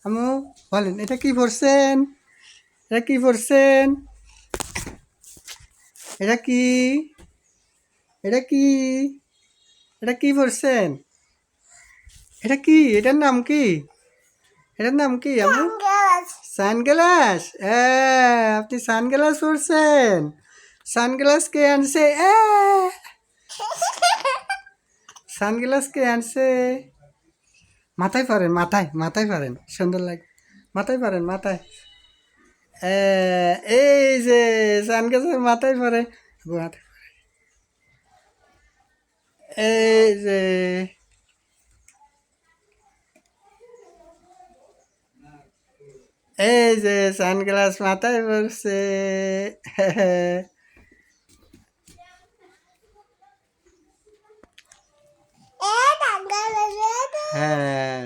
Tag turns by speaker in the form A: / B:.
A: আম্মু বলেন এটা কি পড়ছেন? এটা কি পড়ছেন? এটা কি? এটা কি? এটা কি পড়ছেন? এটা কি? এটার নাম কি? এটার নাম কি আম্মু? সানগ্লাস। আপনি সানগ্লাস পড়ছেন? সানগ্লাস কে আনছে? সানগ্লাস কে আনছে? মাথায় পরেন, মাথায় মাথায় পরেন, সুন্দর লাগে। মাথায় পরেন, মাথায়। এই যে সানগ্লাসের মাথায় পরে, মাথায়। এই যে এই যে সানগ্লাস মাথায় পড়ছে। হ্যাঁ।